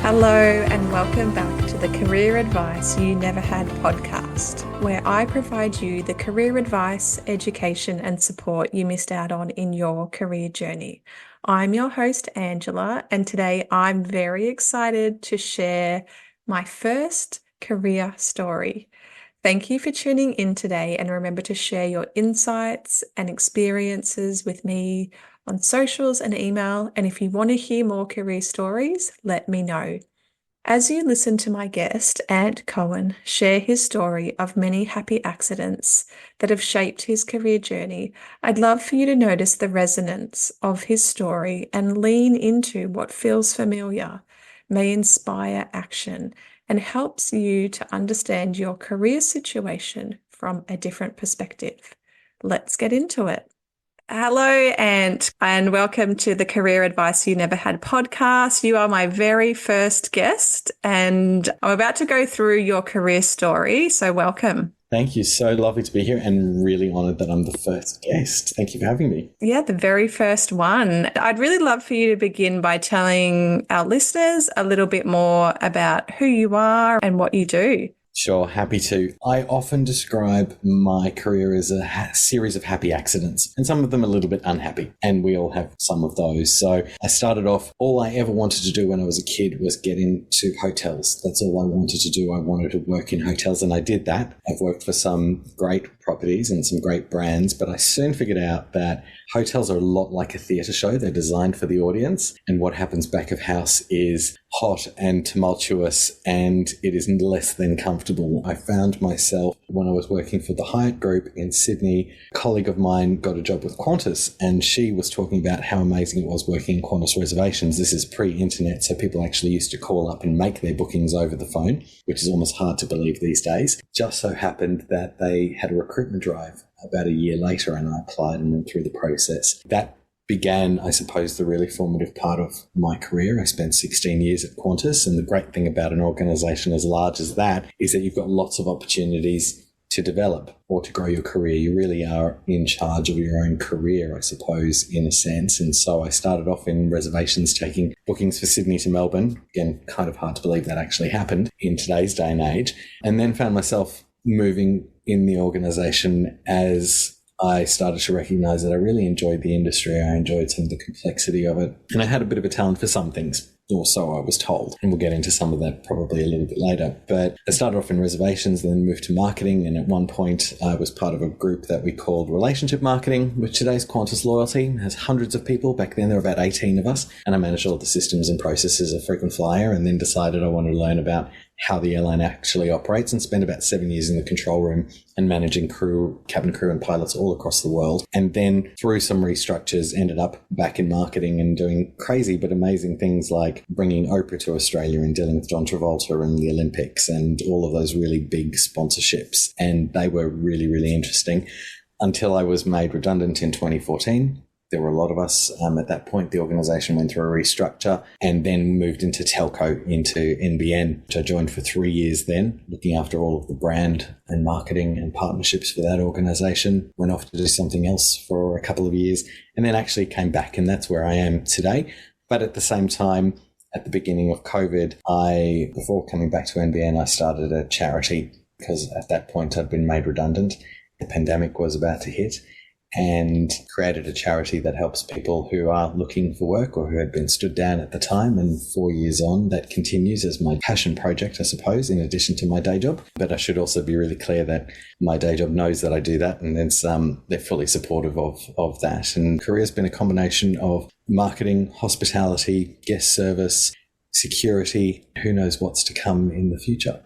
Hello and welcome back to the Career Advice You Never Had podcast, where I provide you the career advice, education and support you missed out on in your career journey. I'm your host, Angela, and today I'm very excited to share my first career story. Thank you for tuning in today, and remember to share your insights and experiences with me on socials and email. And if you want to hear more career stories, let me know. As you listen to my guest, Cohen, share his story of many happy accidents that have shaped his career journey, I'd love for you to notice the resonance of his story and lean into what feels familiar, may inspire action, and helps you to understand your career situation from a different perspective. Let's get into it. Hello, Ant, and welcome to the Career Advice You Never Had podcast. You are my very first guest, and I'm about to go through your career story, so welcome. Thank you. So lovely to be here and really honoured that I'm the first guest. Thank you for having me. Yeah, the very first one. I'd really love for you to begin by telling our listeners a little bit more about who you are and what you do. Sure, happy to. I often describe my career as a series of happy accidents, and some of them a little bit unhappy, and we all have some of those. So I started off, all I ever wanted to do when I was a kid was get into hotels. That's all I wanted to do. I wanted to work in hotels, and I did that. I've worked for some great properties and some great brands, but I soon figured out that hotels are a lot like a theatre show. They're designed for the audience, and what happens back of house is hot and tumultuous, and it is less than comfortable. I found myself, when I was working for the Hyatt Group in Sydney, a colleague of mine got a job with Qantas, and she was talking about how amazing it was working in Qantas reservations. This is pre-internet, so people actually used to call up and make their bookings over the phone, which is almost hard to believe these days. Just so happened that they had a recruitment drive about a year later, and I applied and went through the process. That began, I suppose, the really formative part of my career. I spent 16 years at Qantas, and the great thing about an organisation as large as that is that you've got lots of opportunities to develop or to grow your career. You really are in charge of your own career, I suppose, in a sense. And so I started off in reservations, taking bookings for Sydney to Melbourne. Again, kind of hard to believe that actually happened in today's day and age. And then found myself moving in the organisation as I started to recognise that I really enjoyed the industry. I enjoyed some of the complexity of it. And I had a bit of a talent for some things, or so I was told. And we'll get into some of that probably a little bit later. But I started off in reservations, then moved to marketing. And at one point, I was part of a group that we called Relationship Marketing, which today's Qantas Loyalty. It has hundreds of people. Back then, there were about 18 of us. And I managed all the systems and processes of frequent flyer, and then decided I wanted to learn about how the airline actually operates, and spent about 7 years in the control room and managing crew, cabin crew and pilots all across the world. And then through some restructures, ended up back in marketing and doing crazy but amazing things like bringing Oprah to Australia and dealing with John Travolta and the Olympics and all of those really big sponsorships. And they were really, really interesting until I was made redundant in 2014. There were a lot of us at that point. The organisation went through a restructure and then moved into telco, into NBN, which I joined for 3 years then, looking after all of the brand and marketing and partnerships for that organisation. Went off to do something else for a couple of years and then actually came back, and that's where I am today. But at the same time, at the beginning of COVID, before coming back to NBN, I started a charity because at that point I'd been made redundant. The pandemic was about to hit, and created a charity that helps people who are looking for work or who had been stood down at the time. And 4 years on, that continues as my passion project, I suppose, in addition to my day job. But I should also be really clear that my day job knows that I do that, and then they're fully supportive of that. And career's been a combination of marketing, hospitality, guest service, security. Who knows what's to come in the future.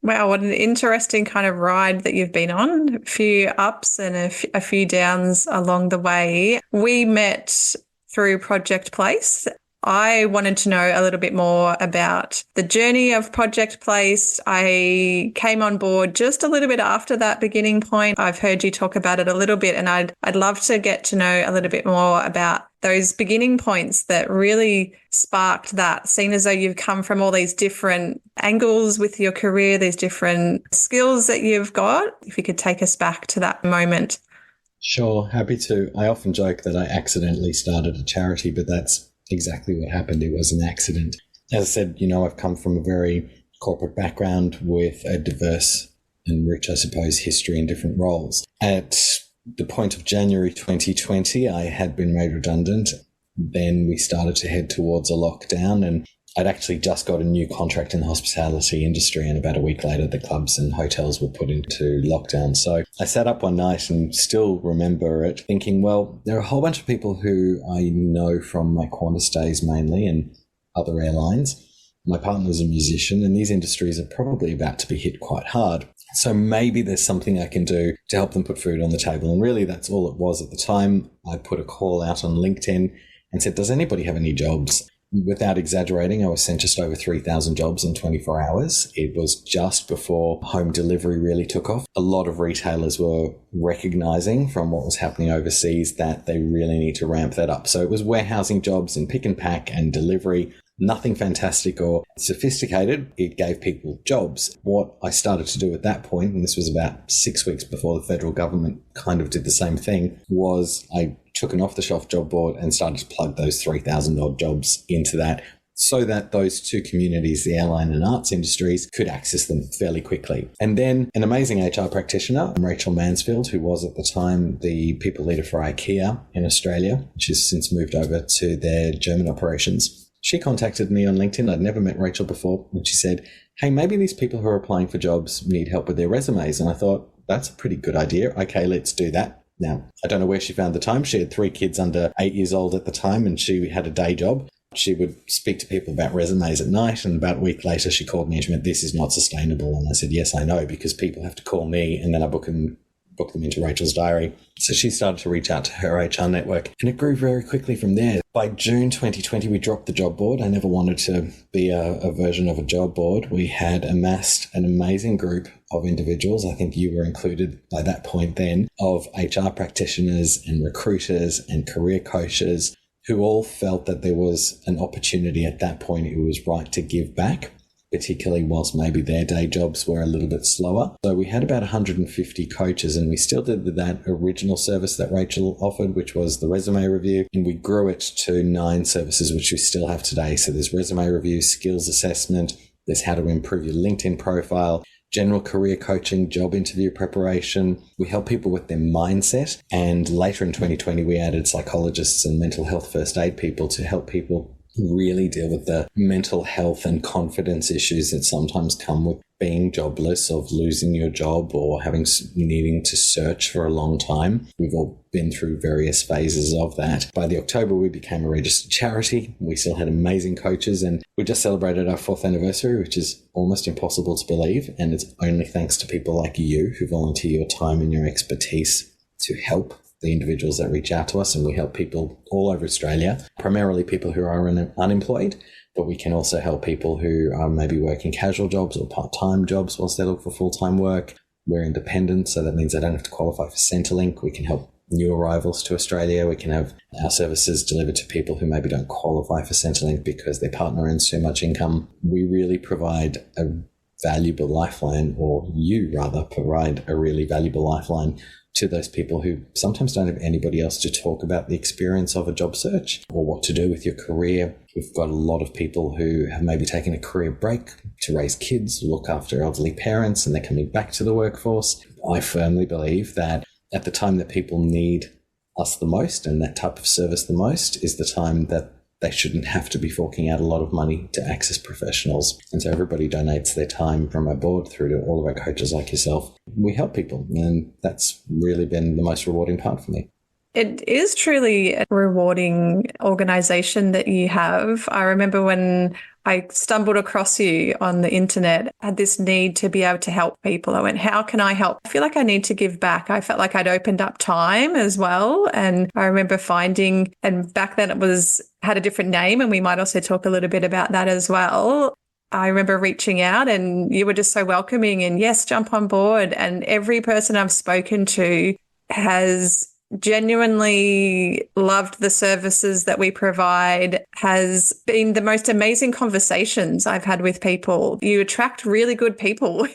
Wow, what an interesting kind of ride that you've been on. A few ups and a few downs along the way. We met through Project Place. I wanted to know a little bit more about the journey of Project Place. I came on board just a little bit after that beginning point. I've heard you talk about it a little bit, and I'd love to get to know a little bit more about those beginning points that really sparked that, seeing as though you've come from all these different angles with your career, these different skills that you've got. If you could take us back to that moment. Sure, happy to. I often joke that I accidentally started a charity, but that's exactly what happened. It was an accident. As I said, I've come from a very corporate background with a diverse and rich, I suppose, history in different roles. At the point of January 2020, I had been made redundant. Then we started to head towards a lockdown, and I'd actually just got a new contract in the hospitality industry, and about a week later, the clubs and hotels were put into lockdown. So I sat up one night and still remember it, thinking, well, there are a whole bunch of people who I know from my Qantas days mainly and other airlines. My partner's a musician, and these industries are probably about to be hit quite hard. So maybe there's something I can do to help them put food on the table. And really, that's all it was at the time. I put a call out on LinkedIn and said, does anybody have any jobs? Without exaggerating, I was sent just over 3,000 jobs in 24 hours. It was just before home delivery really took off. A lot of retailers were recognizing from what was happening overseas that they really need to ramp that up. So it was warehousing jobs and pick and pack and delivery. Nothing fantastic or sophisticated. It gave people jobs. What I started to do at that point, and this was about 6 weeks before the federal government kind of did the same thing, was I took an off-the-shelf job board and started to plug those 3,000 odd jobs into that so that those two communities, the airline and arts industries, could access them fairly quickly. And then an amazing HR practitioner, Rachel Mansfield, who was at the time the people leader for IKEA in Australia, which has since moved over to their German operations. She contacted me on LinkedIn. I'd never met Rachel before. And she said, hey, maybe these people who are applying for jobs need help with their resumes. And I thought, that's a pretty good idea. Okay, let's do that. Now, I don't know where she found the time. She had 3 kids under 8 years old at the time, and she had a day job. She would speak to people about resumes at night, and about a week later she called me and she went, this is not sustainable. And I said, yes, I know, because people have to call me and then I book them into Rachel's diary. So she started to reach out to her HR network, and it grew very quickly from there. By June 2020, we dropped the job board. I never wanted to be a version of a job board. We had amassed an amazing group of individuals. I think you were included by that point then, of HR practitioners and recruiters and career coaches who all felt that there was an opportunity at that point. It was right to give back, particularly whilst maybe their day jobs were a little bit slower. So we had about 150 coaches, and we still did that original service that Rachel offered, which was the resume review, and we grew it to 9 services, which we still have today. So there's resume review, skills assessment, there's how to improve your LinkedIn profile, general career coaching, job interview preparation. We help people with their mindset. And later in 2020, we added psychologists and mental health first aid people to help people really deal with the mental health and confidence issues that sometimes come with being jobless, of losing your job or needing to search for a long time. We've all been through various phases of that. By the October, we became a registered charity. We still had amazing coaches, and we just celebrated our 4th anniversary, which is almost impossible to believe. And it's only thanks to people like you who volunteer your time and your expertise to help the individuals that reach out to us. And we help people all over Australia, primarily people who are unemployed, but we can also help people who are maybe working casual jobs or part-time jobs whilst they look for full-time work. We're independent, so that means they don't have to qualify for Centrelink. We can help new arrivals to Australia. We can have our services delivered to people who maybe don't qualify for Centrelink because their partner earns too much income. We really provide a valuable lifeline, or you rather provide a really valuable lifeline to those people who sometimes don't have anybody else to talk about the experience of a job search or what to do with your career. We've got a lot of people who have maybe taken a career break to raise kids, look after elderly parents, and they're coming back to the workforce. I firmly believe that at the time that people need us the most and that type of service the most is the time that they shouldn't have to be forking out a lot of money to access professionals. And so everybody donates their time, from our board through to all of our coaches like yourself. We help people, and that's really been the most rewarding part for me. It is truly a rewarding organisation that you have. I remember when I stumbled across you on the internet, I had this need to be able to help people. I went, how can I help? I feel like I need to give back. I felt like I'd opened up time as well. And I remember finding, and back then had a different name, and we might also talk a little bit about that as well. I remember reaching out and you were just so welcoming and yes, jump on board. And every person I've spoken to has genuinely loved the services that we provide, has been the most amazing conversations I've had with people. You attract really good people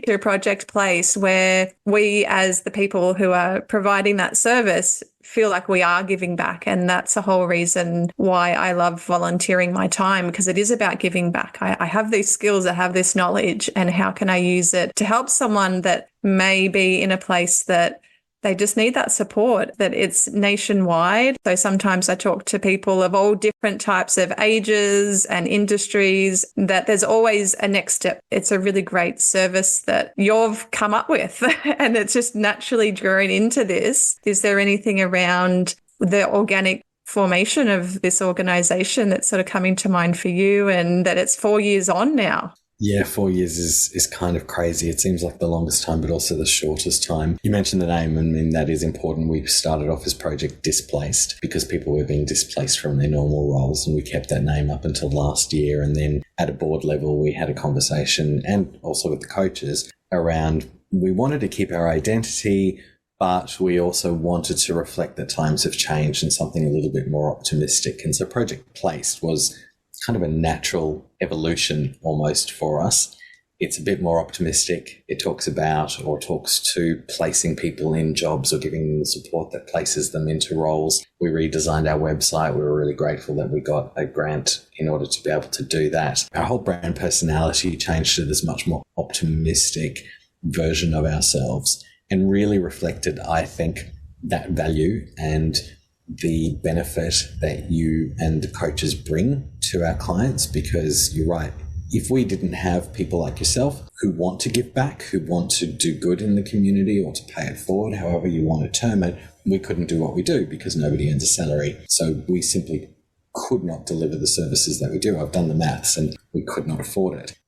to Project Place, where we, as the people who are providing that service, feel like we are giving back. And that's the whole reason why I love volunteering my time, because it is about giving back. I have these skills, I have this knowledge, and how can I use it to help someone that may be in a place that they just need that support, that it's nationwide. So sometimes I talk to people of all different types of ages and industries, that there's always a next step. It's a really great service that you've come up with and it's just naturally grown into this. Is there anything around the organic formation of this organisation that's sort of coming to mind for you, and that it's 4 years on now? Yeah, 4 years is kind of crazy. It seems like the longest time, but also the shortest time. You mentioned the name, and that is important. We started off as Project Displaced because people were being displaced from their normal roles, and we kept that name up until last year. And then at a board level, we had a conversation, and also with the coaches, around we wanted to keep our identity, but we also wanted to reflect that times have changed and something a little bit more optimistic. And so Project Placed was kind of a natural evolution almost for us. It's a bit more optimistic. It talks to placing people in jobs or giving them the support that places them into roles. We redesigned our website. We were really grateful that we got a grant in order to be able to do that. Our whole brand personality changed to this much more optimistic version of ourselves, and really reflected, I think, that value and the benefit that you and the coaches bring to our clients. Because you're right, if we didn't have people like yourself who want to give back, who want to do good in the community or to pay it forward, however you want to term it, we couldn't do what we do because nobody earns a salary. So we simply could not deliver the services that we do. I've done the maths and we could not afford it.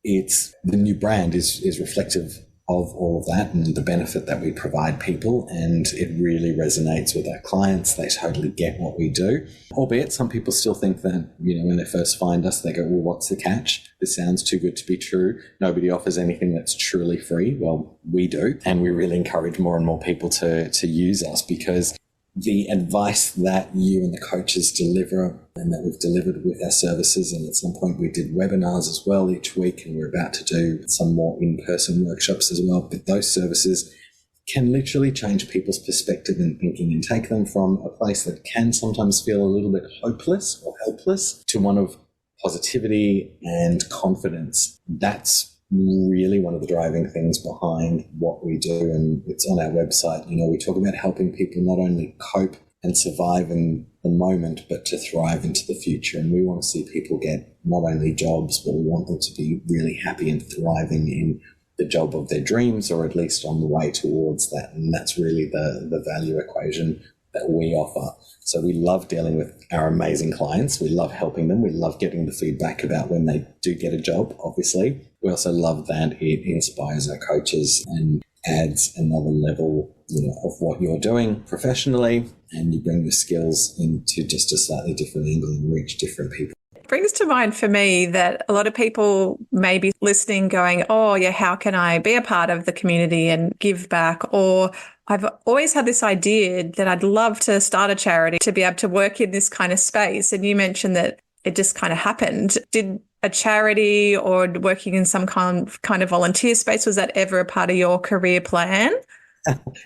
The new brand is reflective of all of that and the benefit that we provide people, and it really resonates with our clients. They totally get what we do, albeit some people still think that, when they first find us, they go, well, what's the catch? This sounds too good to be true. Nobody offers anything that's truly free. Well, we do, and we really encourage more and more people to use us, because the advice that you and the coaches deliver and that we've delivered with our services, and at some point we did webinars as well each week, and we're about to do some more in-person workshops as well, but those services can literally change people's perspective and thinking and take them from a place that can sometimes feel a little bit hopeless or helpless to one of positivity and confidence. That's really one of the driving things behind what we do, and it's on our website. We talk about helping people not only cope and survive in the moment, but to thrive into the future. And we want to see people get not only jobs, but we want them to be really happy and thriving in the job of their dreams, or at least on the way towards that. And that's really the value equation that we offer. So we love dealing with our amazing clients. We love helping them. We love getting the feedback about when they do get a job, obviously. We also love that it inspires our coaches and adds another level, of what you're doing professionally, and you bring the skills into just a slightly different angle and reach different people. It brings to mind for me that a lot of people may be listening going, oh yeah, how can I be a part of the community and give back? Or I've always had this idea that I'd love to start a charity to be able to work in this kind of space. And you mentioned that it just kind of happened. Did a charity or working in some kind of volunteer space, was that ever a part of your career plan?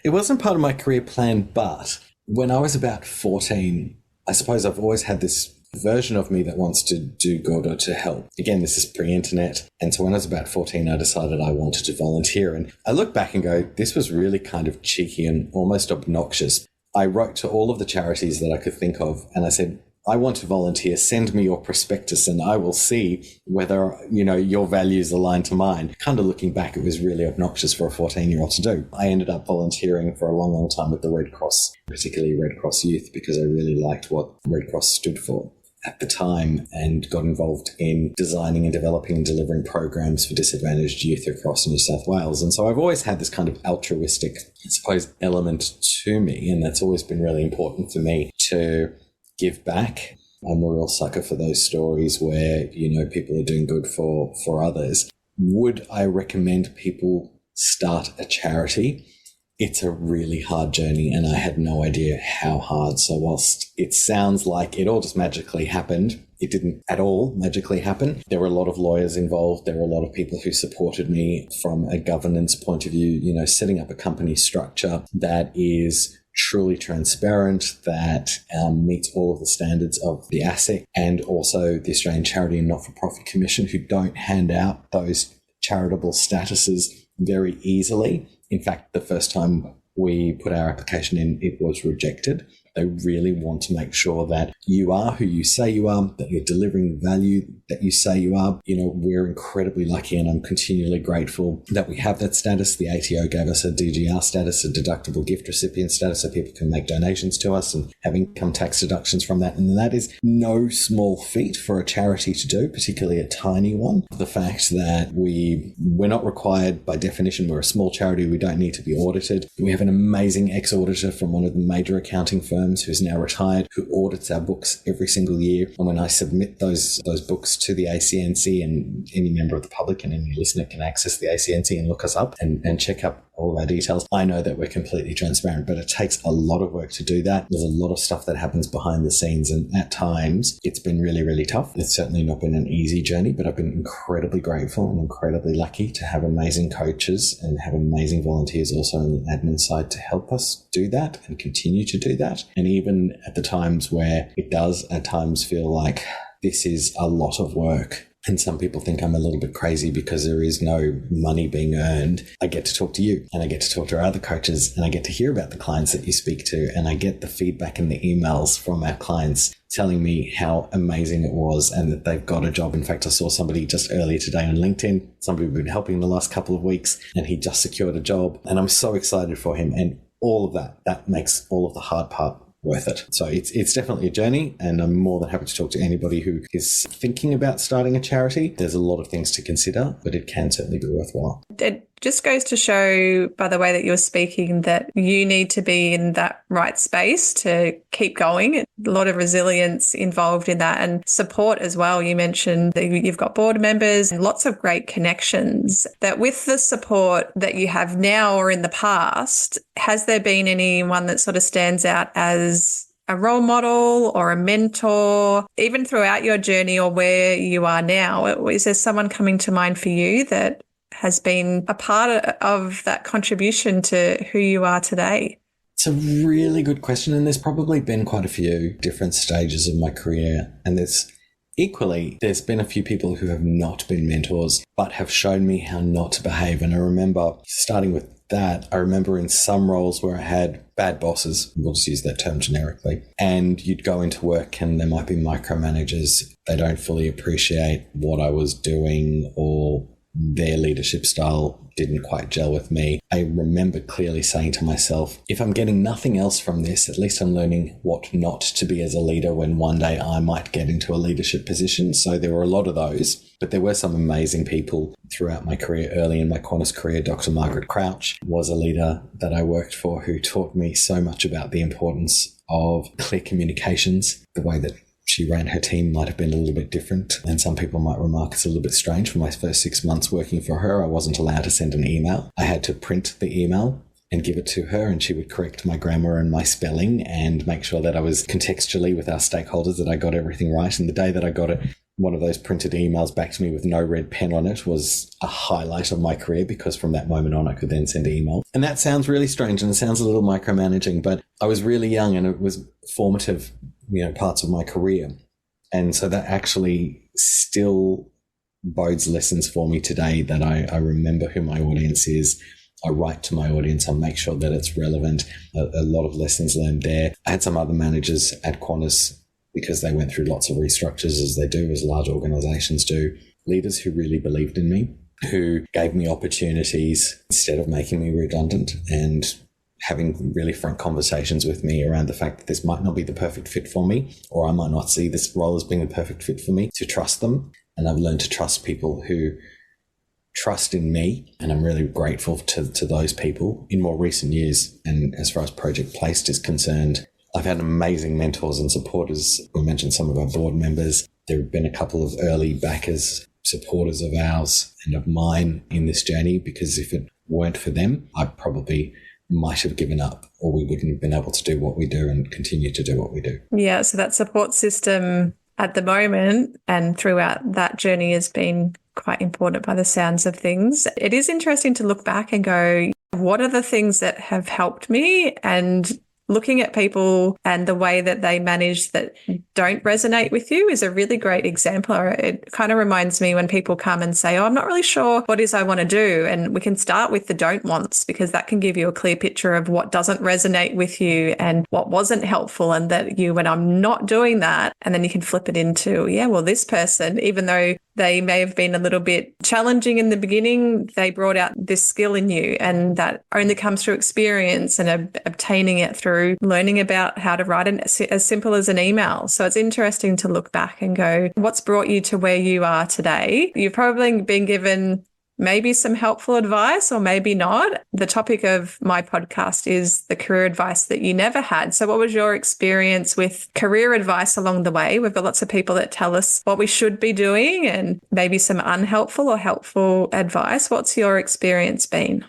It wasn't part of my career plan, but when I was about 14, I suppose I've always had this version of me that wants to do good or to help. Again, this is pre-internet. And so when I was about 14, I decided I wanted to volunteer. And I look back and go, this was really kind of cheeky and almost obnoxious. I wrote to all of the charities that I could think of, and I said, I want to volunteer. Send me your prospectus and I will see whether, your values align to mine. Kind of looking back, it was really obnoxious for a 14-year-old to do. I ended up volunteering for a long, long time with the Red Cross, particularly Red Cross Youth, because I really liked what Red Cross stood for at the time, and got involved in designing and developing and delivering programs for disadvantaged youth across New South Wales. And so I've always had this kind of altruistic, I suppose, element to me, and that's always been really important for me to give back. I'm a real sucker for those stories where, people are doing good for others. Would I recommend people start a charity? it's a really hard journey, and I had no idea how hard. So whilst it sounds like it all just magically happened, it didn't at all magically happen. There were a lot of lawyers involved. There were a lot of people who supported me from a governance point of view, setting up a company structure that is truly transparent, that meets all of the standards of the ASIC, and also the Australian Charity and Not-for-Profit Commission, who don't hand out those charitable statuses very easily. In fact, the first time we put our application in, it was rejected. They really want to make sure that you are who you say you are, that you're delivering the value that you say you are. We're incredibly lucky, and I'm continually grateful that we have that status. The ATO gave us a DGR status, a deductible gift recipient status, so people can make donations to us and have income tax deductions from that. And that is no small feat for a charity to do, particularly a tiny one. The fact that we're not required by definition, we're a small charity, we don't need to be audited. We have an amazing ex-auditor from one of the major accounting firms who's now retired, who audits our books every single year. And when I submit those books to the ACNC, and any member of the public and any listener can access the ACNC and look us up and check up all of our details, I know that we're completely transparent, but it takes a lot of work to do that. There's a lot of stuff that happens behind the scenes, and at times it's been really, really tough. It's certainly not been an easy journey, but I've been incredibly grateful and incredibly lucky to have amazing coaches and have amazing volunteers also on the admin side to help us do that and continue to do that. And even at the times where it does at times feel like this is a lot of work, and some people think I'm a little bit crazy because there is no money being earned, I get to talk to you, and I get to talk to our other coaches, and I get to hear about the clients that you speak to, and I get the feedback and the emails from our clients telling me how amazing it was and that they've got a job. In fact, I saw somebody just earlier today on LinkedIn, somebody we've been helping the last couple of weeks, and he just secured a job, and I'm so excited for him. And all of that makes all of the hard part worth it. So it's definitely a journey, and I'm more than happy to talk to anybody who is thinking about starting a charity. There's a lot of things to consider, but it can certainly be worthwhile. It just goes to show, by the way that you're speaking, that you need to be in that right space to keep going. A lot of resilience involved in that, and support as well. You mentioned that you've got board members and lots of great connections. That with the support that you have now or in the past, has there been anyone that sort of stands out as a role model or a mentor, even throughout your journey or where you are now? Is there someone coming to mind for you that has been a part of that contribution to who you are today? It's a really good question, and there's probably been quite a few different stages of my career, and there's been a few people who have not been mentors but have shown me how not to behave. And I remember, starting with that, I remember in some roles where I had bad bosses, we'll just use that term generically, and you'd go into work and there might be micromanagers. They don't fully appreciate what I was doing, or their leadership style didn't quite gel with me. I remember clearly saying to myself, if I'm getting nothing else from this, at least I'm learning what not to be as a leader when one day I might get into a leadership position. So there were a lot of those, but there were some amazing people throughout my career. Early in my Qantas career, Dr. Margaret Crouch was a leader that I worked for who taught me so much about the importance of clear communications. The way that she ran her team might have been a little bit different, and some people might remark it's a little bit strange. For my first 6 months working for her, I wasn't allowed to send an email. I had to print the email and give it to her, and she would correct my grammar and my spelling and make sure that I was contextually with our stakeholders, that I got everything right. And the day that I got it, one of those printed emails back to me with no red pen on it, was a highlight of my career, because from that moment on I could then send email. And that sounds really strange and it sounds a little micromanaging, but I was really young and it was formative, parts of my career. And so that actually still bodes lessons for me today, that I remember who my audience is. I write to my audience. I make sure that it's relevant. A lot of lessons learned there. I had some other managers at Qantas, because they went through lots of restructures, as they do, as large organizations do. Leaders who really believed in me, who gave me opportunities instead of making me redundant, and having really frank conversations with me around the fact that this might not be the perfect fit for me, or I might not see this role as being the perfect fit for me, to trust them. And I've learned to trust people who trust in me, and I'm really grateful to those people in more recent years. And as far as Project Placed is concerned, I've had amazing mentors and supporters. We mentioned some of our board members. There have been a couple of early backers, supporters of ours and of mine in this journey, because if it weren't for them, I probably might have given up, or we wouldn't have been able to do what we do and continue to do what we do. Yeah, so that support system at the moment and throughout that journey has been quite important by the sounds of things. It is interesting to look back and go, what are the things that have helped me? And looking at people and the way that they manage that don't resonate with you is a really great example. It kind of reminds me when people come and say, oh, I'm not really sure what it is I want to do. And we can start with the don't wants, because that can give you a clear picture of what doesn't resonate with you and what wasn't helpful, and that you went, I'm not doing that. And then you can flip it into, yeah, well, this person, even though they may have been a little bit challenging in the beginning, they brought out this skill in you, and that only comes through experience and obtaining it through learning about how to write as simple as an email. So it's interesting to look back and go, what's brought you to where you are today? You've probably been given maybe some helpful advice or maybe not. The topic of my podcast is the career advice that you never had. So what was your experience with career advice along the way? We've got lots of people that tell us what we should be doing and maybe some unhelpful or helpful advice. What's your experience been?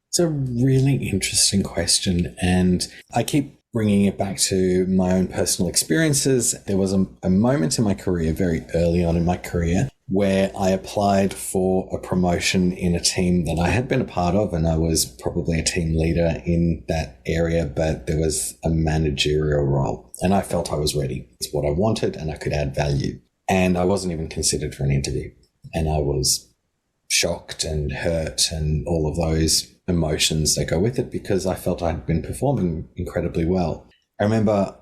It's a really interesting question, and I keep bringing it back to my own personal experiences. There was a moment in my career, very early on in my career, where I applied for a promotion in a team that I had been a part of, and I was probably a team leader in that area, but there was a managerial role, and I felt I was ready. It's what I wanted, and I could add value. And I wasn't even considered for an interview, and I was shocked and hurt and all of those emotions that go with it, because I felt I'd been performing incredibly well. I remember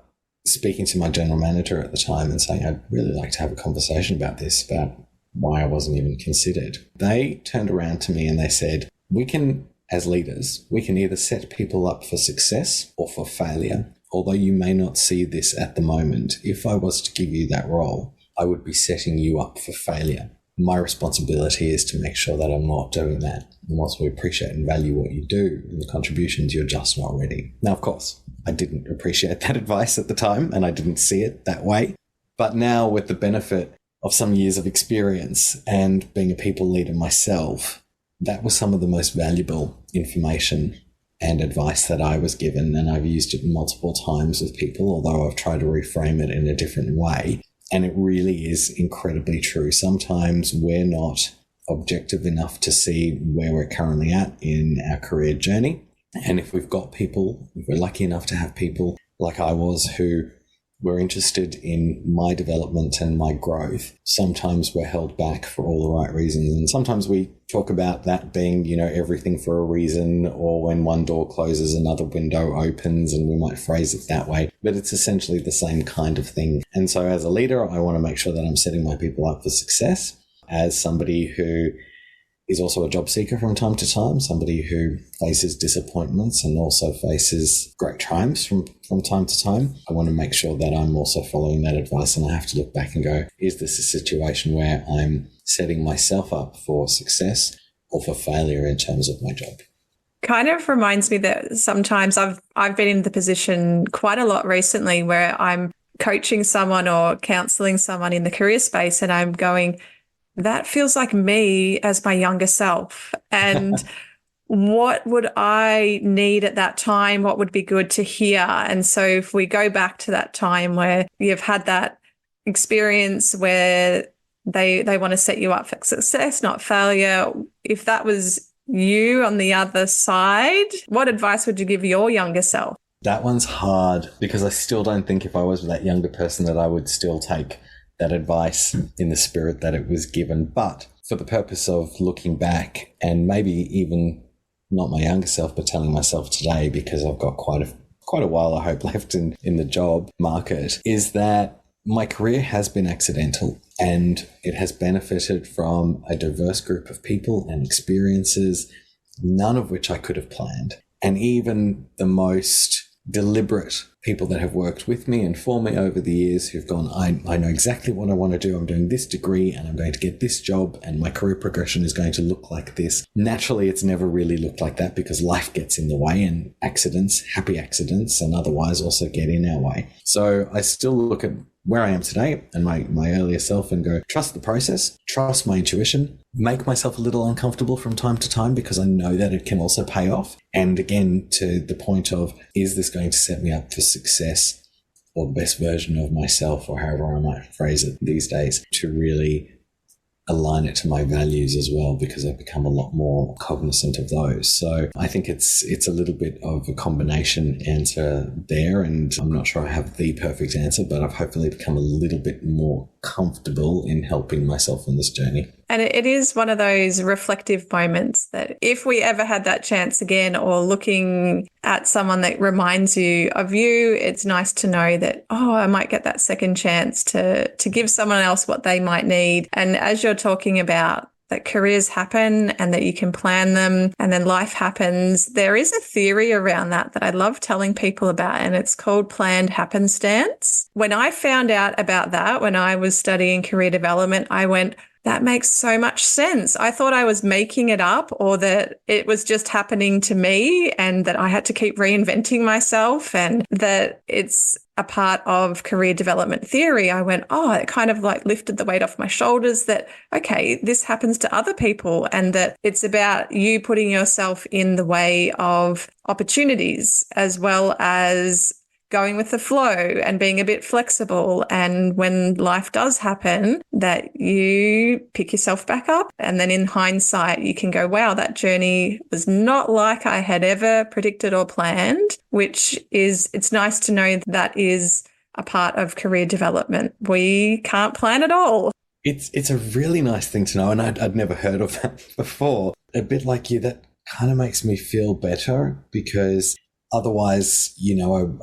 speaking to my general manager at the time and saying, I'd really like to have a conversation about this, about why I wasn't even considered. They turned around to me and they said, we can, as leaders, we can either set people up for success or for failure. Although you may not see this at the moment, if I was to give you that role, I would be setting you up for failure. My responsibility is to make sure that I'm not doing that. And whilst we appreciate and value what you do and the contributions, you're just not ready. Now, of course, I didn't appreciate that advice at the time, and I didn't see it that way. But now, with the benefit of some years of experience and being a people leader myself, that was some of the most valuable information and advice that I was given. And I've used it multiple times with people, although I've tried to reframe it in a different way. And it really is incredibly true. Sometimes we're not objective enough to see where we're currently at in our career journey. And if we've got people, if we're lucky enough to have people like I was who were interested in my development and my growth, sometimes we're held back for all the right reasons. And sometimes we talk about that being, everything for a reason, or when one door closes, another window opens, and we might phrase it that way. But it's essentially the same kind of thing. And so as a leader, I want to make sure that I'm setting my people up for success. As somebody who is also a job seeker from time to time, somebody who faces disappointments and also faces great triumphs from time to time, I want to make sure that I'm also following that advice, and I have to look back and go, is this a situation where I'm setting myself up for success or for failure in terms of my job? Kind of reminds me that sometimes I've been in the position quite a lot recently where I'm coaching someone or counseling someone in the career space, and I'm going, that feels like me as my younger self. And what would I need at that time? What would be good to hear? And so if we go back to that time where you've had that experience where they want to set you up for success, not failure, if that was you on the other side, what advice would you give your younger self? That one's hard, because I still don't think if I was that younger person that I would still take that advice in the spirit that it was given. But for the purpose of looking back, and maybe even not my younger self, but telling myself today, because I've got quite a while, I hope, left in the job market, is that my career has been accidental, and it has benefited from a diverse group of people and experiences, none of which I could have planned. And even the most deliberate people that have worked with me and for me over the years, who've gone, I know exactly what I want to do. I'm doing this degree and I'm going to get this job and my career progression is going to look like this. Naturally, it's never really looked like that, because life gets in the way, and accidents, happy accidents and otherwise, also get in our way. So I still look at where I am today and my earlier self and go, trust the process, trust my intuition, make myself a little uncomfortable from time to time because I know that it can also pay off. And again, to the point of, is this going to set me up for success or the best version of myself, or however I might phrase it these days, to really align it to my values as well, because I've become a lot more cognizant of those. So I think it's a little bit of a combination answer there, and I'm not sure I have the perfect answer, but I've hopefully become a little bit more comfortable in helping myself on this journey. And it is one of those reflective moments that if we ever had that chance again, or looking at someone that reminds you of you, it's nice to know that, oh, I might get that second chance to give someone else what they might need. And as you're talking about that careers happen and that you can plan them and then life happens, there is a theory around that I love telling people about, and it's called planned happenstance. When I found out about that, when I was studying career development, I went, that makes so much sense. I thought I was making it up, or that it was just happening to me and that I had to keep reinventing myself, and that it's a part of career development theory. I went, oh, it kind of like lifted the weight off my shoulders that, okay, this happens to other people, and that it's about you putting yourself in the way of opportunities as well as going with the flow and being a bit flexible. And when life does happen, that you pick yourself back up. And then in hindsight, you can go, wow, that journey was not like I had ever predicted or planned, it's nice to know that is a part of career development. We can't plan it all. It's a really nice thing to know. And I'd never heard of that before. A bit like you, that kind of makes me feel better, because otherwise,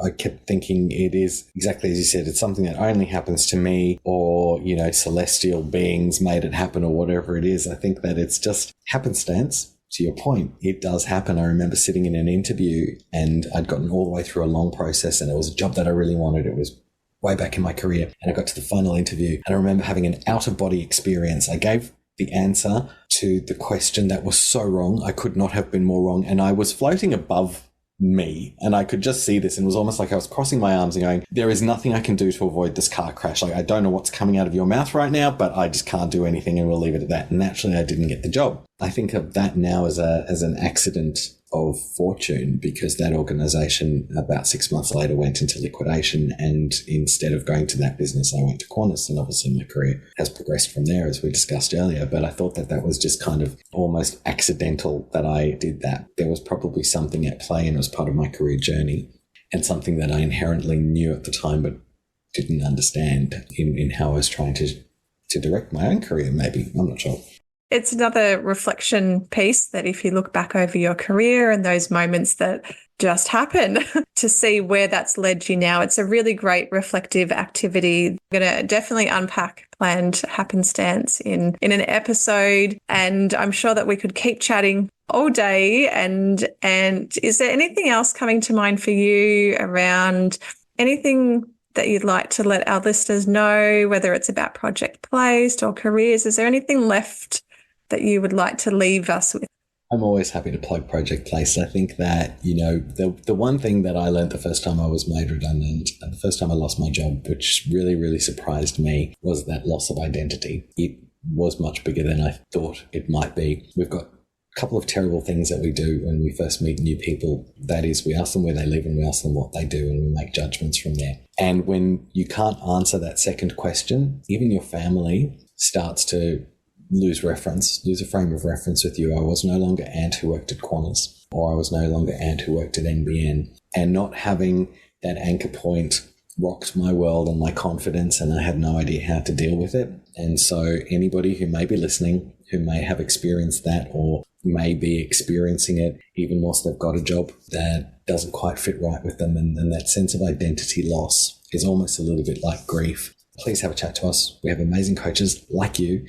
I kept thinking it is exactly as you said, it's something that only happens to me, or, celestial beings made it happen, or whatever it is. I think that it's just happenstance. To your point, it does happen. I remember sitting in an interview and I'd gotten all the way through a long process, and it was a job that I really wanted. It was way back in my career, and I got to the final interview, and I remember having an out-of-body experience. I gave the answer to the question that was so wrong. I could not have been more wrong, and I was floating above me, and I could just see this, and it was almost like I was crossing my arms and going, there is nothing I can do to avoid this car crash. Like, I don't know what's coming out of your mouth right now, but I just can't do anything, and we'll leave it at that. And naturally, I didn't get the job. I think of that now as an accident of fortune, because that organization about 6 months later went into liquidation, and instead of going to that business, I went to Qantas, and obviously my career has progressed from there, as we discussed earlier. But I thought that was just kind of almost accidental that I did that. There was probably something at play, and it was part of my career journey, and something that I inherently knew at the time but didn't understand in how I was trying to direct my own career, maybe. I'm not sure. It's another reflection piece that if you look back over your career and those moments that just happen to see where that's led you now, it's a really great reflective activity. I'm going to definitely unpack planned happenstance in an episode, and I'm sure that we could keep chatting all day. And is there anything else coming to mind for you around anything that you'd like to let our listeners know, whether it's about Project Placed or careers? Is there anything left that you would like to leave us with? I'm always happy to plug Project Placed. I think that, the one thing that I learned the first time I was made redundant, and the first time I lost my job, which really, really surprised me, was that loss of identity. It was much bigger than I thought it might be. We've got a couple of terrible things that we do when we first meet new people. That is, we ask them where they live and we ask them what they do, and we make judgments from there. And when you can't answer that second question, even your family starts to lose a frame of reference with you. I was no longer Ant who worked at Qantas, or I was no longer Ant who worked at NBN. And not having that anchor point rocked my world and my confidence, and I had no idea how to deal with it. And so anybody who may be listening, who may have experienced that, or may be experiencing it, even whilst they've got a job that doesn't quite fit right with them, and that sense of identity loss is almost a little bit like grief. Please have a chat to us. We have amazing coaches like you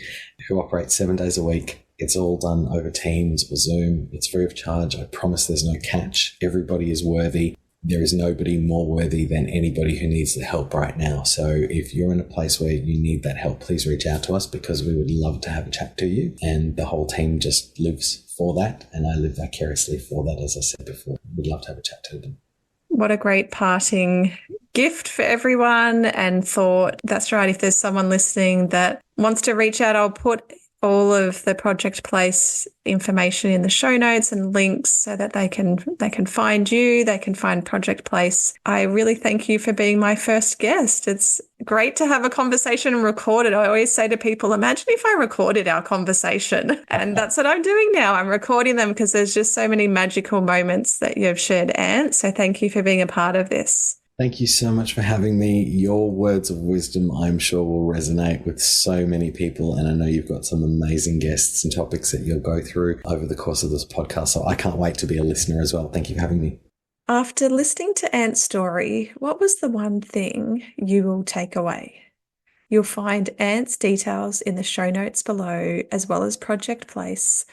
who operate 7 days a week. It's all done over Teams or Zoom. It's free of charge. I promise there's no catch. Everybody is worthy. There is nobody more worthy than anybody who needs the help right now. So if you're in a place where you need that help, please reach out to us, because we would love to have a chat to you. And the whole team just lives for that. And I live vicariously for that, as I said before. We'd love to have a chat to them. What a great parting gift for everyone and thought. That's right. If there's someone listening that wants to reach out, I'll put all of the Project Place information in the show notes and links so that they can find you, they can find Project Place. I really thank you for being my first guest. It's great to have a conversation and record it. I always say to people, imagine if I recorded our conversation. And that's what I'm doing now. I'm recording them because there's just so many magical moments that you've shared, Ant. So thank you for being a part of this. Thank you so much for having me. Your words of wisdom, I'm sure, will resonate with so many people. And I know you've got some amazing guests and topics that you'll go through over the course of this podcast. So I can't wait to be a listener as well. Thank you for having me. After listening to Ant's story, what was the one thing you will take away? You'll find Ant's details in the show notes below, as well as Project Place.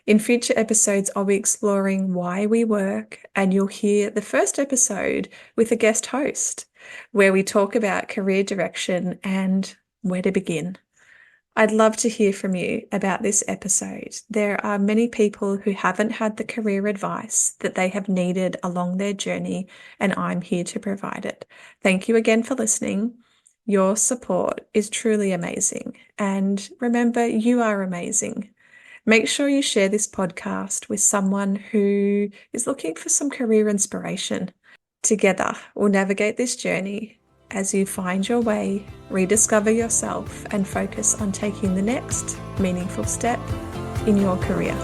In future episodes, I'll be exploring why we work, and you'll hear the first episode with a guest host, where we talk about career direction and where to begin. I'd love to hear from you about this episode. There are many people who haven't had the career advice that they have needed along their journey, and I'm here to provide it. Thank you again for listening. Your support is truly amazing. And remember, you are amazing. Make sure you share this podcast with someone who is looking for some career inspiration. Together, we'll navigate this journey as you find your way, rediscover yourself, and focus on taking the next meaningful step in your career.